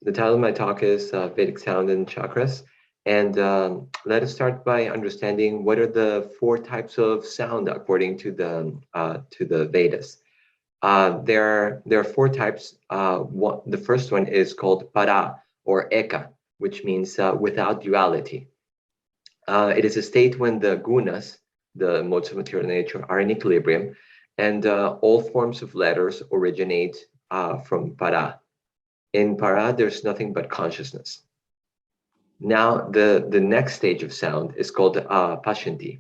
The title of my talk is Vedic Sound and Chakras. And let us start by understanding what are the 4 types of sound according to the Vedas. There are 4 types. The first one is called para or eka, which means without duality. It is a state when the gunas, the modes of material nature, are in equilibrium, and all forms of letters originate from para. In para, there's nothing but consciousness. Now, the next stage of sound is called pashanti,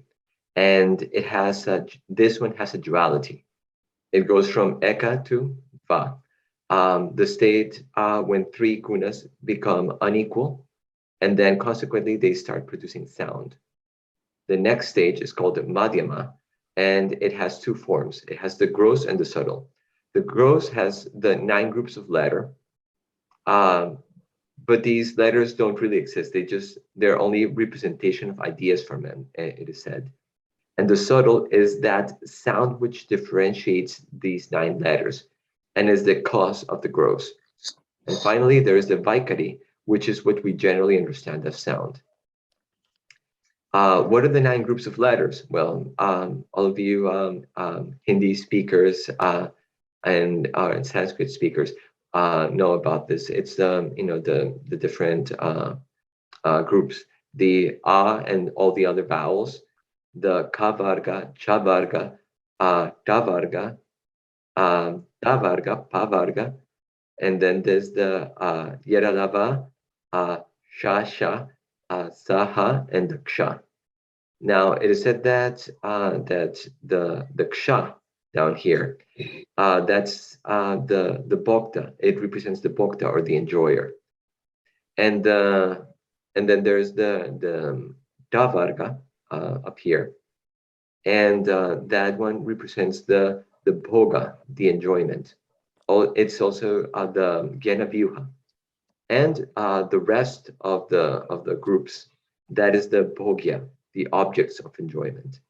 and it has this one has a duality. It goes from eka to va. The state when 3 gunas become unequal, and then consequently they start producing sound. The next stage is called madhyama, and it has 2 forms. It has the gross and the subtle. The gross has the 9 groups of letter, but these letters don't really exist. They're only representation of ideas from them, it is said. And the subtle is that sound which differentiates these 9 letters and is the cause of the gross. And finally, there is the vaikari, which is what we generally understand as sound. What are the 9 groups of letters? Well, all of you Hindi speakers and Sanskrit speakers know about this. It's the different groups, the a and all the other vowels, the ka varga, cha varga, ta varga, da varga, pa varga, and then there's the yaralava, sha sha, saha, and the ksha. Now it is said that the ksha down here, that's the bhokta. It represents the bhokta or the enjoyer, and then there's the davarga up here, and that one represents the bhoga, the enjoyment. It's also the jnana vyuha, and the rest of the groups, that is the bhogya, the objects of enjoyment.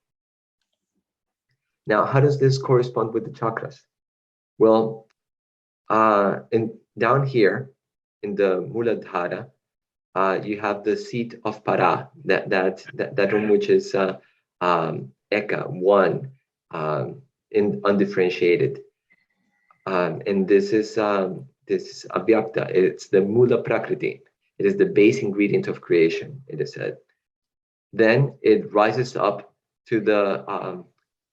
Now, how does this correspond with the chakras? Well, down here in the Muladhara, you have the seat of para, that one which is eka, one, undifferentiated, and this is abhyakta. It's the mula prakriti. It is the base ingredient of creation, it is said. Then it rises up to the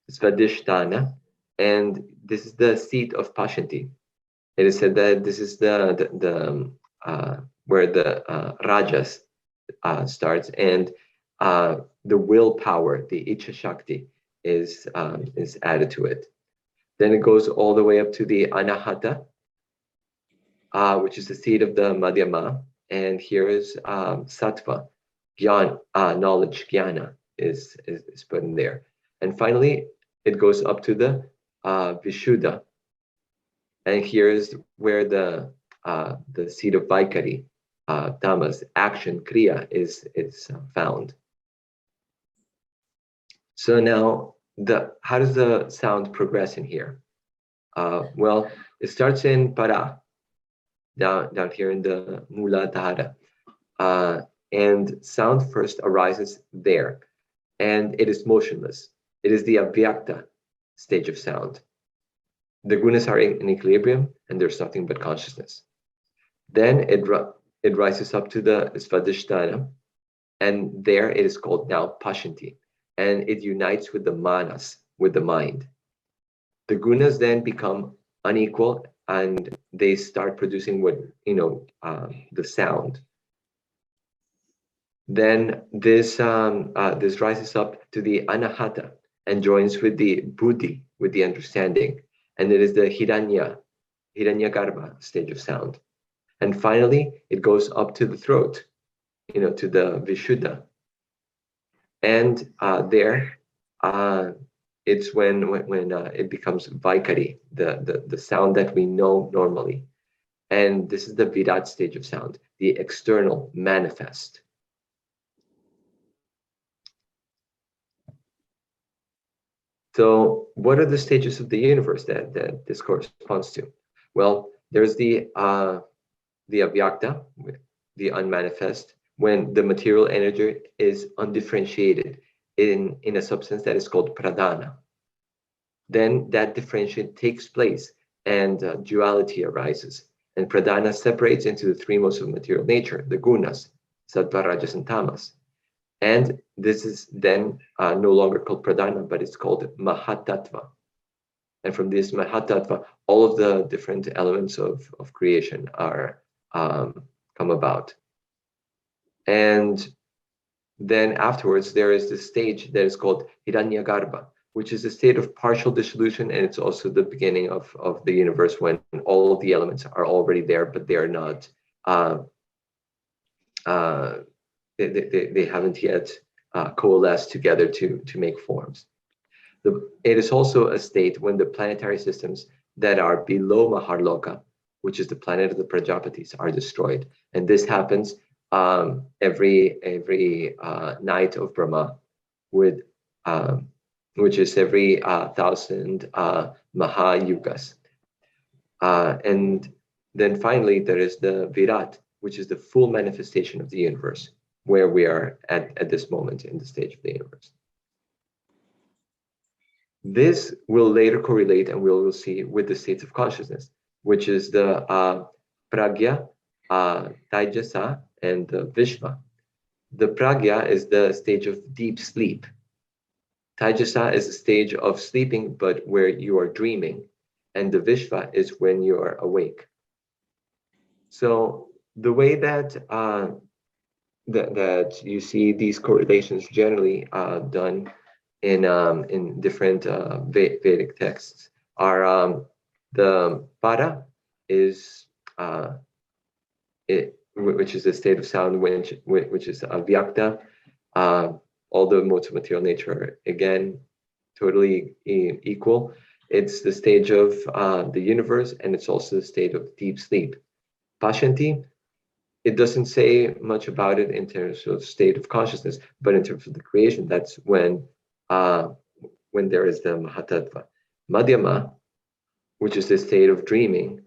Svadhisthana, and this is the seat of pashanti. It is said that this is the where the rajas starts, and the willpower, the ichha shakti, is added to it. Then it goes all the way up to the anahata, which is the seat of the madhyama, and here is sattva, gyan, knowledge, jnana is put in there, and finally it goes up to the vishuddha, and here is where the seat of vaikari, tamas, action, kriya, is found. So now, how does the sound progress in here? Well, it starts in para, down here in the Muladhara, and sound first arises there, and it is motionless. It is the abhyakta stage of sound. The gunas are in equilibrium, and there's nothing but consciousness. Then it rises up to the svadhisthana, and there it is called now pashanti, and it unites with the manas, with the mind. The gunas then become unequal, and they start producing the sound. Then this rises up to the anahata and joins with the buddhi, with the understanding, and it is the hiranyagarbha stage of sound. And finally, it goes up to the throat, to the vishuddha, and there it's when it becomes vaikari, the sound that we know normally, and this is the virat stage of sound, the external, manifest. So what are the stages of the universe that this corresponds to? Well, there's the the avyakta, the unmanifest, when the material energy is undifferentiated in a substance that is called pradana. Then that differentiation takes place and duality arises. And pradana separates into the three modes of material nature, the gunas, sattva, rajas, and tamas. And this is then no longer called pradana, but it's called mahatattva. And from this mahatattva, all of the different elements of creation are come about. And then afterwards, there is this stage that is called hiranyagarbha, which is a state of partial dissolution, and it's also the beginning of the universe when all of the elements are already there, but they are not, they haven't yet coalesced together to make forms. It is also a state when the planetary systems that are below Maharloka, which is the planet of the Prajapatis, are destroyed. And this happens every night of Brahma, with which is every 1,000 Mahayugas. And then finally, there is the Virat, which is the full manifestation of the universe, where we are at this moment in the stage of the universe. This will later correlate, and we'll see, with the states of consciousness, which is the Pragya, Taijasa, and the Vishva. The Pragya is the stage of deep sleep. Taijasa is a stage of sleeping, but where you are dreaming. And the Vishva is when you are awake. So the way that that you see these correlations generally done in different Vedic texts are the para is which is a state of sound, which is avyakta. All the modes of material nature are, again, totally equal. It's the stage of the universe, and it's also the state of deep sleep. Pashanti, it doesn't say much about it in terms of state of consciousness, but in terms of the creation, that's when there is the Mahatattva. Madhyama, which is the state of dreaming,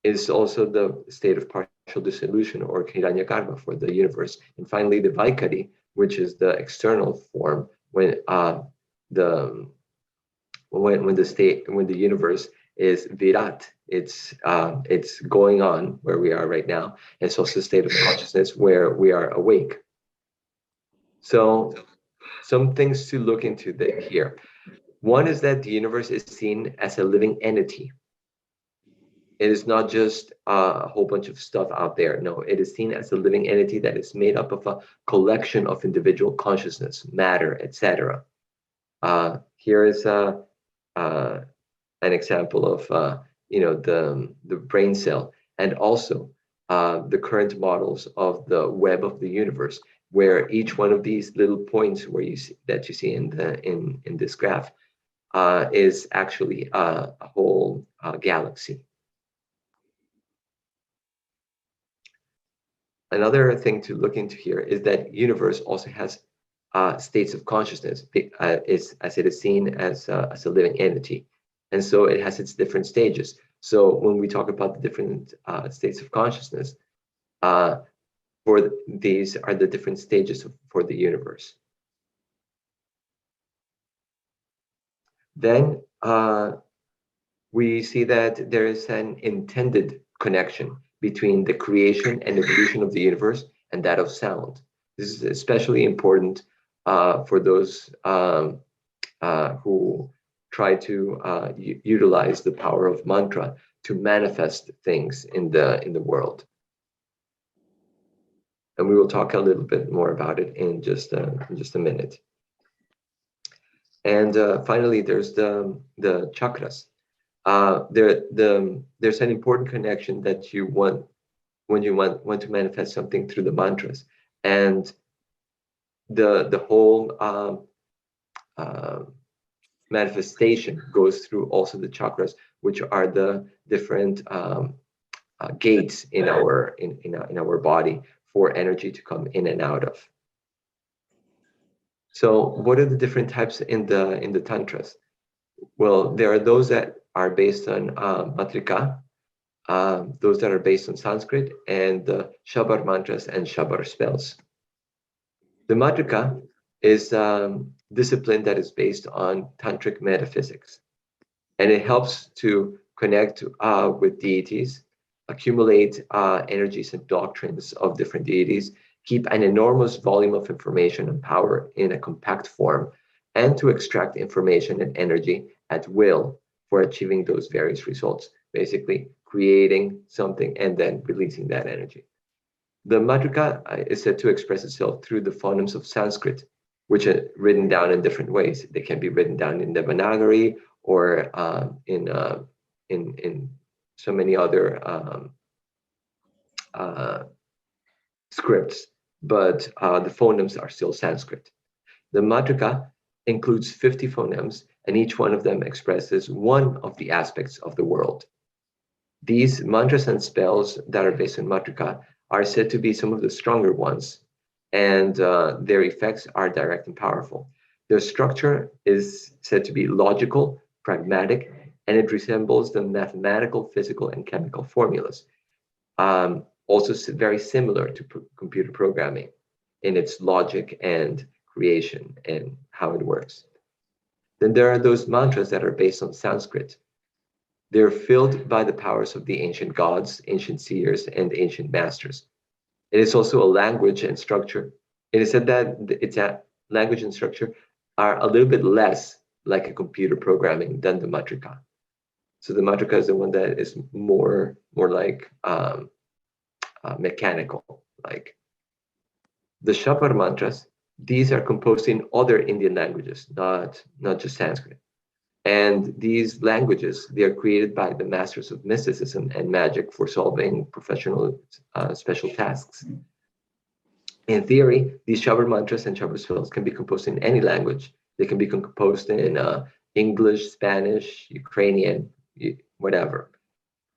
is also the state of partial dissolution, or Hiranyagarbha, for the universe. And finally, the Vaikari, which is the external form, when the universe is Virat, it's going on where we are right now. It's also a state of consciousness where we are awake. So some things to look into here. One is that the universe is seen as a living entity. It is not just a whole bunch of stuff out there. No, it is seen as a living entity that is made up of a collection of individual consciousness, matter, etc. Here is an example of the brain cell, and also the current models of the web of the universe, where each one of these little points where you see in this graph is actually a whole galaxy. Another thing to look into here is that universe also has states of consciousness, as it is seen as a living entity. And so it has its different stages. So when we talk about the different states of consciousness, these are the different stages for the universe. Then we see that there is an intended connection between the creation and evolution of the universe and that of sound. This is especially important for those who try to utilize the power of mantra to manifest things in the world. And we will talk a little bit more about it in just a minute. And finally, there's the chakras. There's an important connection that you want when you want to manifest something through the mantras, and the whole manifestation goes through also the chakras, which are the different gates in our body for energy to come in and out of. So what are the different types in the tantras? Well, there are those that are based on Matrika, those that are based on Sanskrit, and the Shabar Mantras and Shabar spells. The Matrika is discipline that is based on tantric metaphysics, and it helps to connect with deities, accumulate energies and doctrines of different deities, keep an enormous volume of information and power in a compact form, and to extract information and energy at will for achieving those various results, basically creating something and then releasing that energy. The Matrika is said to express itself through the phonemes of Sanskrit, which are written down in different ways. They can be written down in Devanagari or in so many other scripts, but the phonemes are still Sanskrit. The Matrika includes 50 phonemes, and each one of them expresses one of the aspects of the world. These mantras and spells that are based on Matrika are said to be some of the stronger ones, and their effects are direct and powerful. Their structure is said to be logical, pragmatic, and it resembles the mathematical, physical, and chemical formulas. Also very similar to computer programming in its logic and creation and how it works. Then there are those mantras that are based on Sanskrit. They're filled by the powers of the ancient gods, ancient seers, and ancient masters. It is also a language and structure. It is said that its language and structure are a little bit less like a computer programming than the Matrika. So the Matrika is the one that is more like mechanical. Like the Shabar mantras, these are composed in other Indian languages, not just Sanskrit. And these languages, they are created by the masters of mysticism and magic for solving professional special tasks. In theory, these Shabar mantras and Shabar spells can be composed in any language. They can be composed in English, Spanish, Ukrainian, whatever.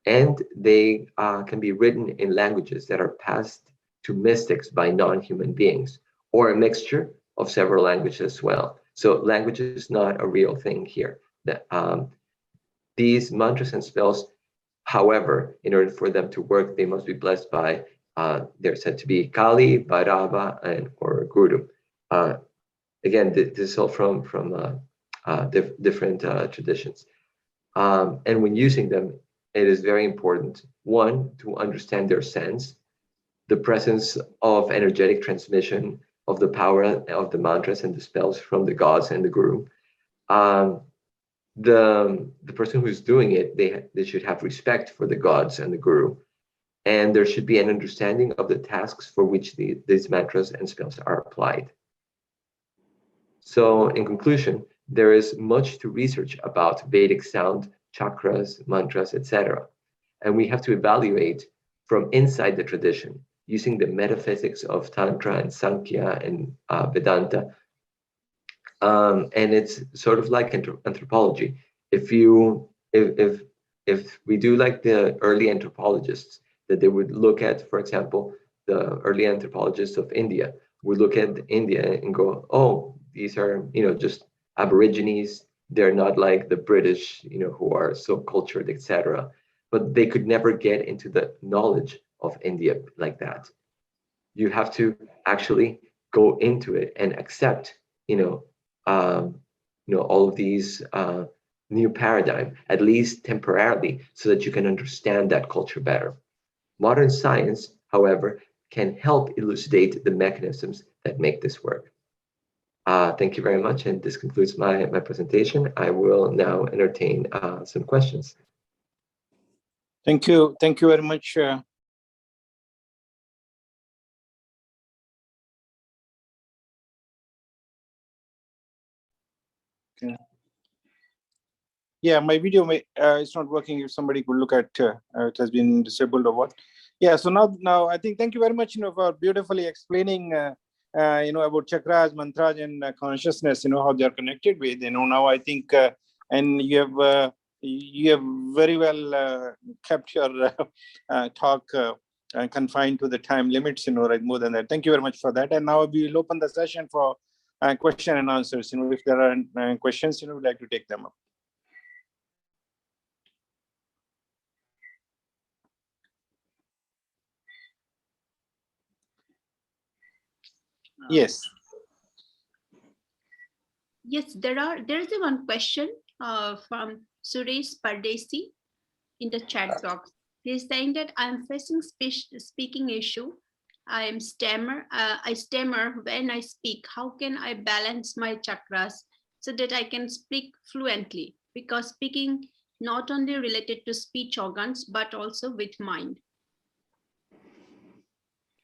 And they can be written in languages that are passed to mystics by non-human beings, or a mixture of several languages as well. So language is not a real thing here. These mantras and spells, however, in order for them to work, they must be blessed by, they're said to be Kali, Bhairava, or Guru. Again, this is all from different traditions. And when using them, it is very important, one, to understand their sense, the presence of energetic transmission of the power of the mantras and the spells from the gods and the guru. The person who's doing it, they should have respect for the gods and the guru, and there should be an understanding of the tasks for which these mantras and spells are applied. So in conclusion, there is much to research about Vedic sound, chakras, mantras, etc. And we have to evaluate from inside the tradition, using the metaphysics of Tantra and Sankhya and Vedanta. And it's sort of like anthropology. If we do like the early anthropologists, that they would look at, for example, the early anthropologists of India would look at India and go, oh, these are, just Aborigines. They're not like the British, who are so cultured, etc. But they could never get into the knowledge of India like that. You have to actually go into it and accept, all of these new paradigm, at least temporarily, so that you can understand that culture better. Modern science, however, can help elucidate the mechanisms that make this work. Thank you very much, and this concludes my presentation. I will now entertain some questions. Thank you very much. Yeah, my video it's not working. If somebody could look at it has been disabled or what. Yeah, so now I think thank you very much, for beautifully explaining about chakras, mantras, and consciousness, how they are connected with. Now I think and you have very well kept your talk confined to the time limits, right, more than that. Thank you very much for that. And now we will open the session for question and answers. If there are questions, we'd like to take them up. Yes. Yes, there's one question from Suresh Pardesi in the chat box. He's saying that I'm facing speaking issue. I stammer when I speak. How can I balance my chakras so that I can speak fluently? Because speaking not only related to speech organs, but also with mind.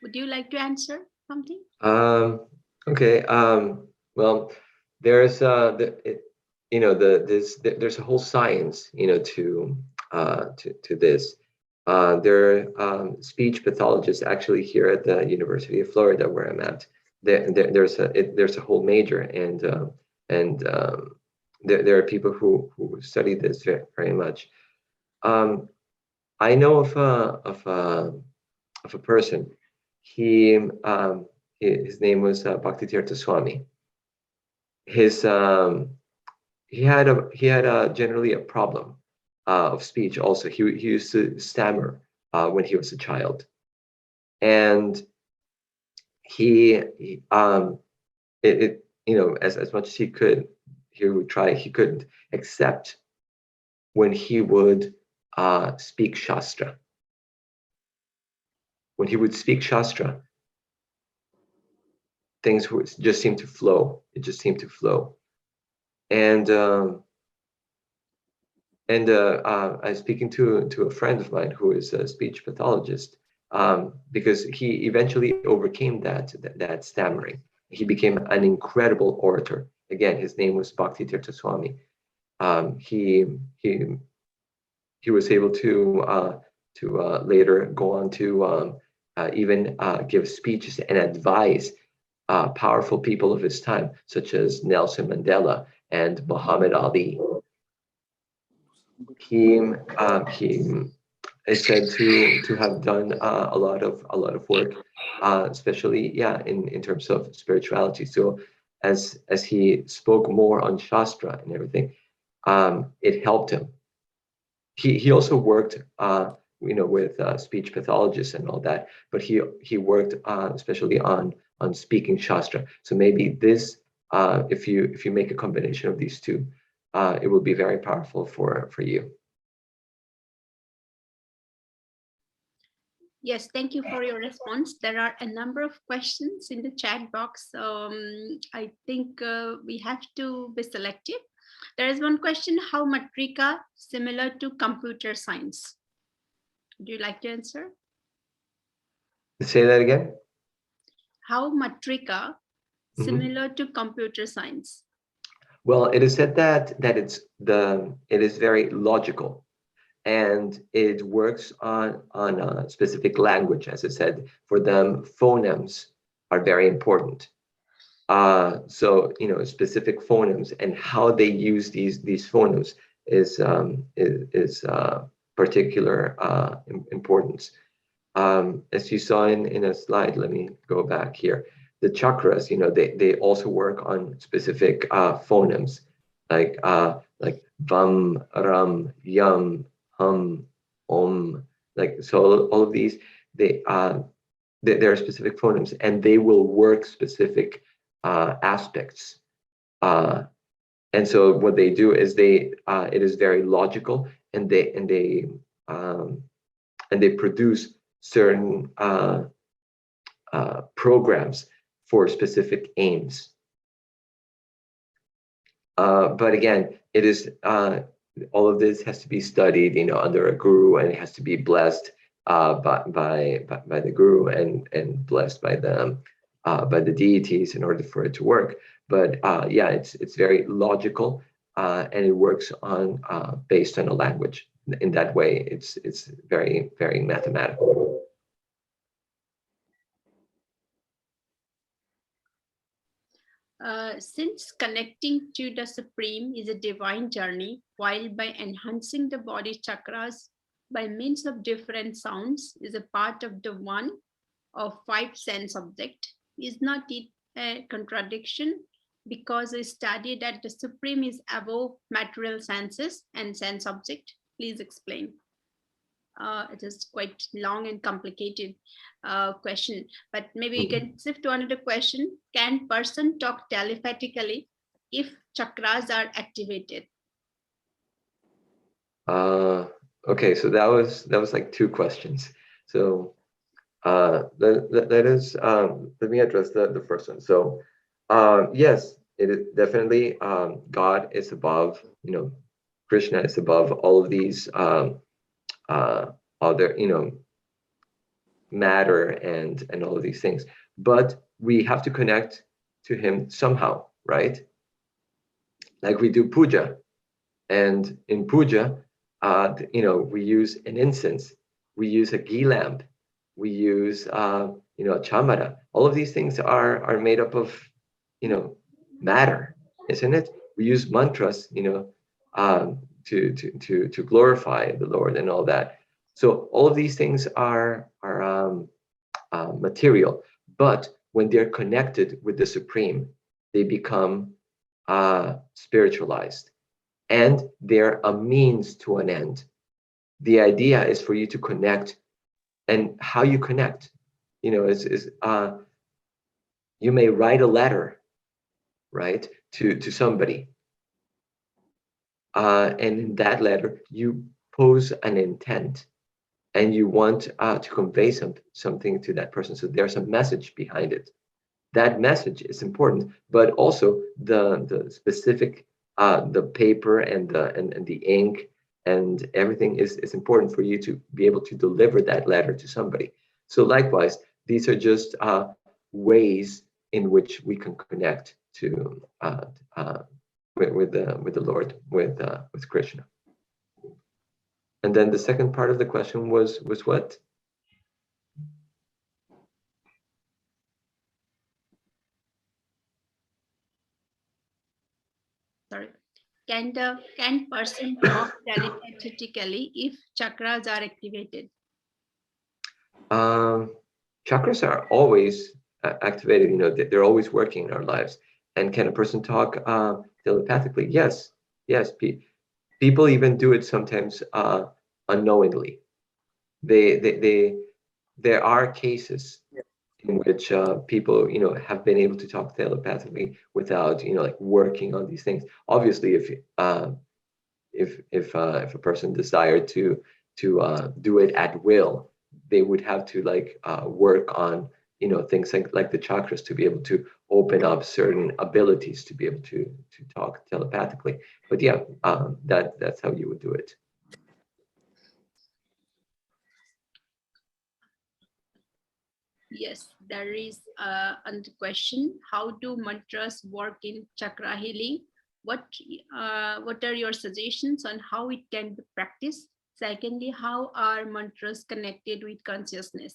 Would you like to answer something? Okay. Well, there's there's a whole science, to this. There are speech pathologists actually here at the University of Florida, where I'm at. There's a whole major, and there are people who study this very, very much. I know of a person. His name was Bhaktitirtha Swami. He had generally a problem of speech. Also, he used to stammer when he was a child, and as much as he could, he would try. He couldn't, except when he would speak Shastra. When he would speak Shastra, things would just seem to flow. It just seemed to flow. And I was speaking to a friend of mine who is a speech pathologist, because he eventually overcame that stammering. He became an incredible orator. Again, his name was Bhaktitirtha Swami. He was able to later go on to even give speeches and advise powerful people of his time, such as Nelson Mandela and Muhammad Ali. He is said to have done a lot of work, especially in terms of spirituality. So as he spoke more on Shastra and everything, it helped him. He also worked with speech pathologists and all that, but he worked especially on speaking Shastra. So maybe this, if you make a combination of these two, it will be very powerful for you. Yes, thank you for your response. There are a number of questions in the chat box. I think we have to be selective. There is one question: how Matrika similar to computer science? Would you like to answer? Say that again. How Matrika similar to computer science? Well, it is said that it is very logical, and it works on a specific language. As I said, for them, phonemes are very important. So specific phonemes and how they use these phonemes is particular importance. As you saw in a slide, let me go back here. The chakras, they also work on specific phonemes, like vam, ram, yam, hum, om. Like, so all of these, there are specific phonemes, and they will work specific aspects. And so what they do is it is very logical, and they produce certain programs for specific aims. But again, it is all of this has to be studied, under a guru, and it has to be blessed by the guru and blessed by the deities in order for it to work. But it's very logical, and it works on based on a language. In that way, it's very, very mathematical. Since connecting to the Supreme is a divine journey, while by enhancing the body chakras by means of different sounds is a part of the one of 5 sense object, is not it a contradiction? Because I studied that the Supreme is above material senses and sense object. Please explain. It is quite long and complicated question, but maybe you can shift to another question. Can person talk telepathically if chakras are activated? Okay, so that was like two questions. So let me address the first one. So yes, it is definitely God is above, Krishna is above all of these other, matter and all of these things. But we have to connect to him somehow, right? Like we do puja, and in puja, we use an incense, we use a ghee lamp, we use a chamara. All of these things are made up of matter, isn't it? We use mantras, to glorify the Lord and all that. So all of these things are material, but when they're connected with the Supreme, they become spiritualized, and they're a means to an end. The idea is for you to connect, and how you connect, is you may write a letter, right, to somebody, and in that letter you pose an intent, and you want to convey something to that person. So there's a message behind it. That message is important, but also the specific the paper and the ink and everything is important for you to be able to deliver that letter to somebody. So likewise, these are just ways in which we can connect to with the Lord, with Krishna. And then the second part of the question was what? Sorry. Can person talk telepathically if chakras are activated? Chakras are always activated. They're always working in our lives. And can a person talk telepathically? Yes. People even do it sometimes unknowingly. There are cases in which people have been able to talk telepathically without like working on these things. Obviously, if a person desired to do it at will, they would have to work on things like the chakras to be able to open up certain abilities to be able to talk telepathically. But yeah, that's how you would do it. Yes, there is another question. How do mantras work in chakra healing? What are your suggestions on how it can be practiced? Secondly, how are mantras connected with consciousness?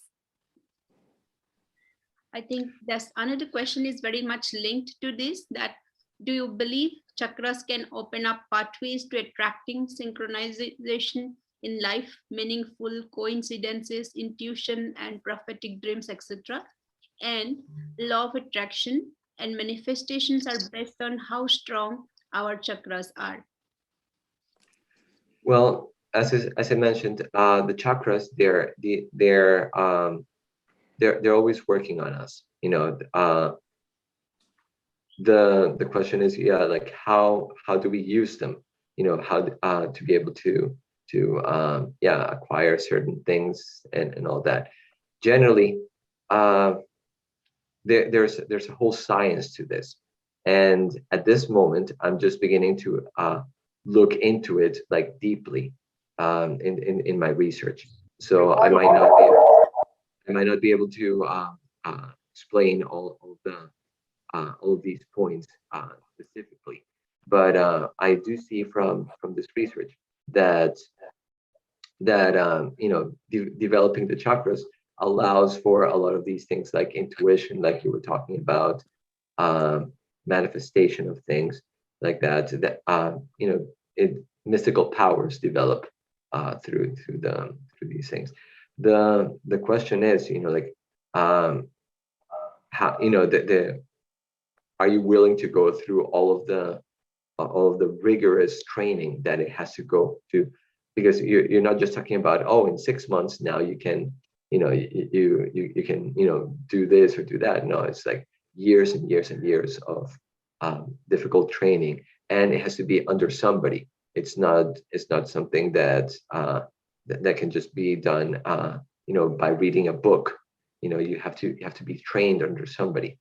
I think that's another question is very much linked to this, that do you believe chakras can open up pathways to attracting synchronization in life, meaningful coincidences, intuition and prophetic dreams, etc.? And law of attraction and manifestations are based on how strong our chakras are. Well, as I mentioned, the chakras, they're always working on us. The question is, like how do we use them? How to be able to acquire certain things and all that. Generally, there's a whole science to this, and at this moment, I'm just beginning to look into it like deeply in my research. So I might not be able to explain all of these points specifically, but I do see from this research that developing the chakras allows for a lot of these things like intuition, like you were talking about, manifestation of things like that. Mystical powers develop through these things. The question is, how are you willing to go through all of the rigorous training that it has to go to because you're not just talking about, oh, in 6 months now you can, you can, do this or do that. No, it's like years and years and years of difficult training, and it has to be under somebody. It's not something that that can just be done, by reading a book. You have to be trained under somebody.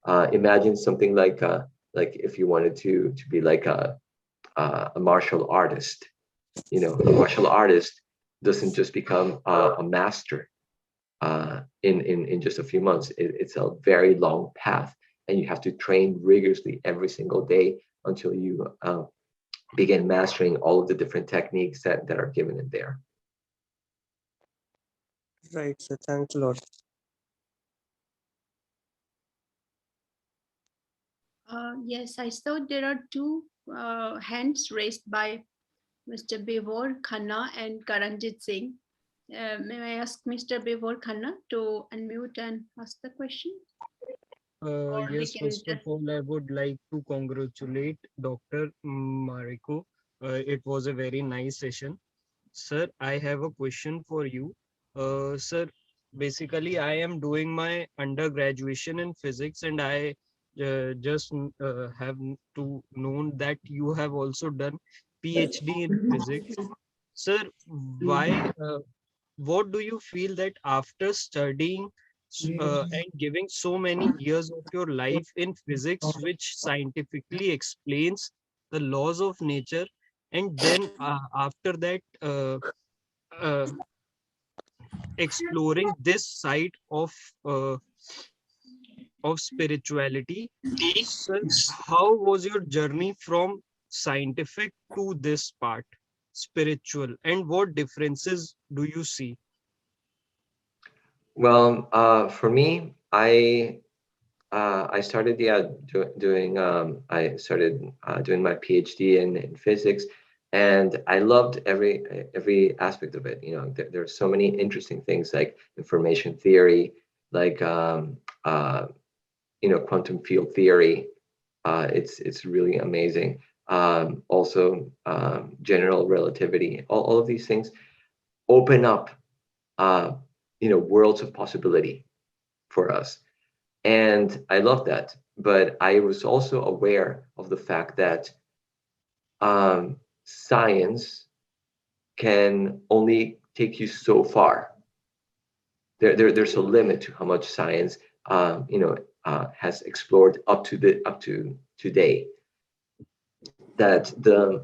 Imagine something like if you wanted to be like a martial artist. A martial artist doesn't just become a master in just a few months. It's a very long path, and you have to train rigorously every single day until you begin mastering all of the different techniques that are given in there. Right, so thanks a lot. Yes, I saw there are two hands raised by Mr. Bivor Khanna and Karanjit Singh. May I ask Mr. Bivor Khanna to unmute and ask the question? Yes, first of all, I would like to congratulate Dr. Mariko. It was a very nice session. Sir, I have a question for you. Sir, basically, I am doing my undergraduation in physics, and I just have to know that you have also done Ph.D. in physics. Sir, why? What do you feel that after studying and giving so many years of your life in physics, which scientifically explains the laws of nature, and then after that uh, exploring this side uh, of spirituality, so how was your journey from scientific to this part, spiritual, and what differences do you see? Well, for me, I started doing I started doing my PhD in physics, and I loved every aspect of it. There are so many interesting things like information theory, like quantum field theory. It's really amazing. Also, general relativity. All of these things open up worlds of possibility for us. And I love that. But I was also aware of the fact that science can only take you so far. There's a limit to how much science has explored up to today. That the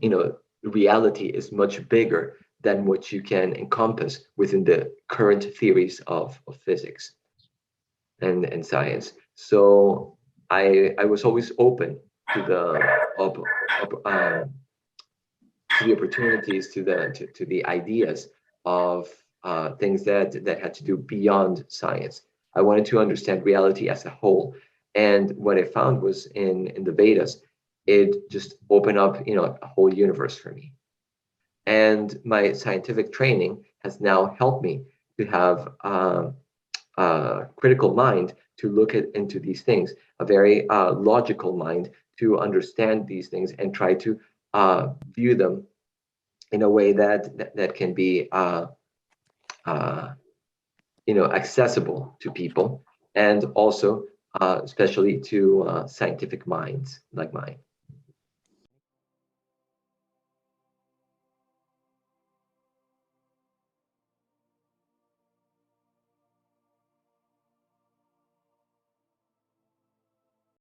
reality is much bigger than what you can encompass within the current theories of physics and science. So I was always open to the opportunities, to the ideas of things that had to do beyond science. I wanted to understand reality as a whole, and what I found was in the Vedas, it just opened up a whole universe for me. And my scientific training has now helped me to have a critical mind to look into these things, a very logical mind to understand these things and try to view them in a way that can be accessible to people, and also especially to scientific minds like mine.